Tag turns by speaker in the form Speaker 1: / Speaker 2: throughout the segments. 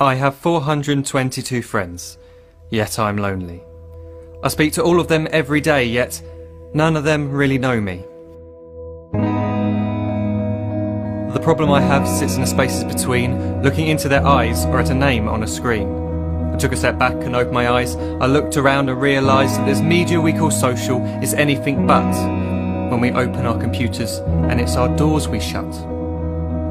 Speaker 1: I have 422 friends, yet I'm lonely. I speak to all of them every day, yet none of them really know me. The problem I have sits in the spaces between looking into their eyes or at a name on a screen. I took a step back and opened my eyes. I looked around and realised that this media we call social is anything but when we open our computers and it's our doors we shut.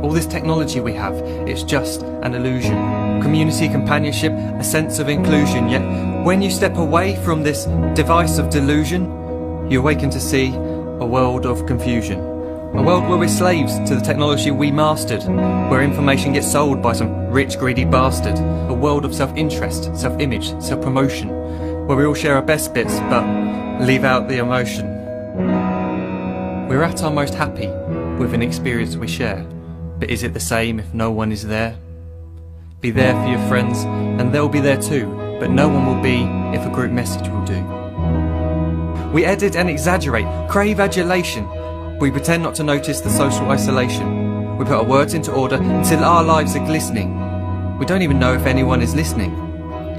Speaker 1: All this technology we have, it's just an illusion. Community, companionship, a sense of inclusion. Yet when you step away from this device of delusion, you awaken to see a world of confusion. A world where we're slaves to the technology we mastered, where information gets sold by some rich, greedy bastard. A world of self-interest, self-image, self-promotion, where we all share our best bits but leave out the emotion. We're at our most happy with an experience we share. But is it the same if no one is there? Be there for your friends, and they'll be there too, but no one will be if a group message will do. We edit and exaggerate, crave adulation. We pretend not to notice the social isolation. We put our words into order until our lives are glistening. We don't even know if anyone is listening.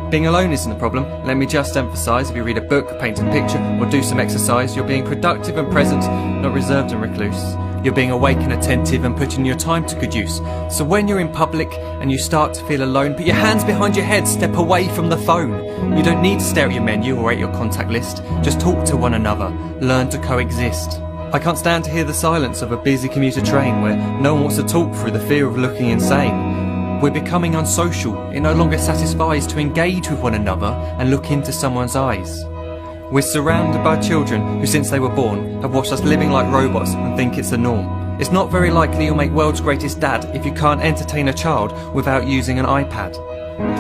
Speaker 1: Being alone isn't a problem. Let me just emphasise, if you read a book, paint a picture, or do some exercise, you're being productive and present, not reserved and recluse. You're being awake and attentive and putting your time to good use. So when you're in public and you start to feel alone, put your hands behind your head, step away from the phone. You don't need to stare at your menu or at your contact list. Just talk to one another. Learn to coexist. I can't stand to hear the silence of a busy commuter train where no one wants to talk through the fear of looking insane. We're becoming unsocial. It no longer satisfies to engage with one another and look into someone's eyes. We're surrounded by children who, since they were born, have watched us living like robots and think it's the norm. It's not very likely you'll make world's greatest dad if you can't entertain a child without using an iPad.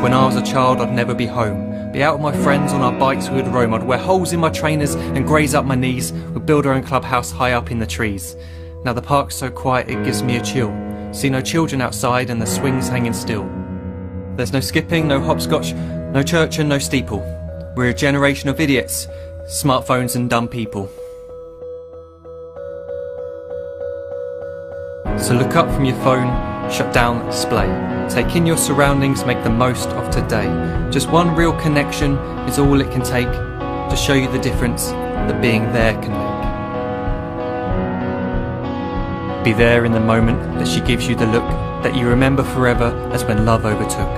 Speaker 1: When I was a child, I'd never be home. Be out with my friends on our bikes we would roam. I'd wear holes in my trainers and graze up my knees. We'd build our own clubhouse high up in the trees. Now the park's so quiet it gives me a chill. See no children outside and the swings hanging still. There's no skipping, no hopscotch, no church and no steeple. We're a generation of idiots, smartphones and dumb people. So look up from your phone, shut down the display. Take in your surroundings, make the most of today. Just one real connection is all it can take to show you the difference that being there can make. Be there in the moment that she gives you the look that you remember forever as when love overtook.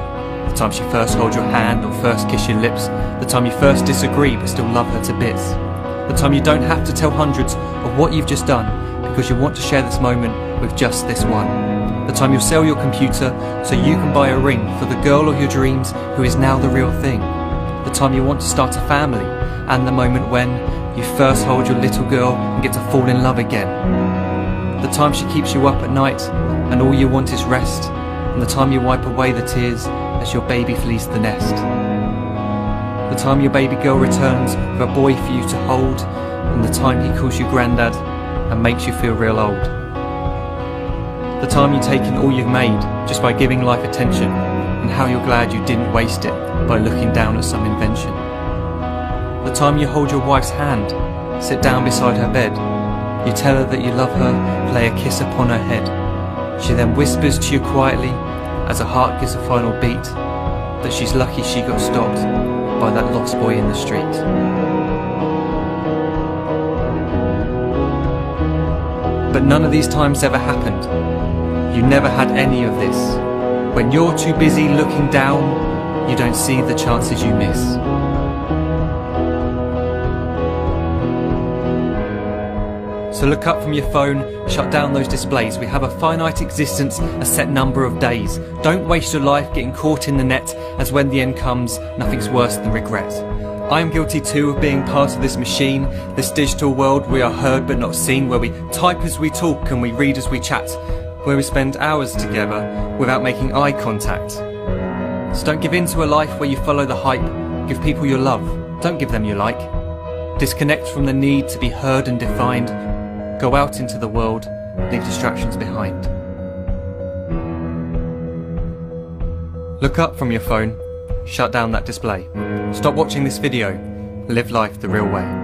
Speaker 1: The time she first holds your hand or first kiss your lips. The time you first disagree but still love her to bits. The time you don't have to tell hundreds of what you've just done because you want to share this moment with just this one. The time you'll sell your computer so you can buy a ring for the girl of your dreams who is now the real thing. The time you want to start a family, and the moment when you first hold your little girl and get to fall in love again. The time she keeps you up at night and all you want is rest, and the time you wipe away the tears as your baby flees the nest. The time your baby girl returns with a boy for you to hold, and the time he calls you granddad and makes you feel real old. The time you take in all you've made just by giving life attention, and how you're glad you didn't waste it by looking down at some invention. The time you hold your wife's hand, sit down beside her bed, you tell her that you love her, lay a kiss upon her head. She then whispers to you quietly, as her heart gives a final beat, that she's lucky she got stopped by that lost boy in the street. But none of these times ever happened. You never had any of this. When you're too busy looking down, you don't see the chances you miss. So look up from your phone, shut down those displays. We have a finite existence, a set number of days. Don't waste your life getting caught in the net, as when the end comes, nothing's worse than regret. I am guilty too of being part of this machine, this digital world we are heard but not seen, where we type as we talk and we read as we chat, where we spend hours together without making eye contact. So don't give in to a life where you follow the hype. Give people your love, don't give them your like. Disconnect from the need to be heard and defined. Go out into the world, leave distractions behind. Look up from your phone, shut down that display. Stop watching this video, live life the real way.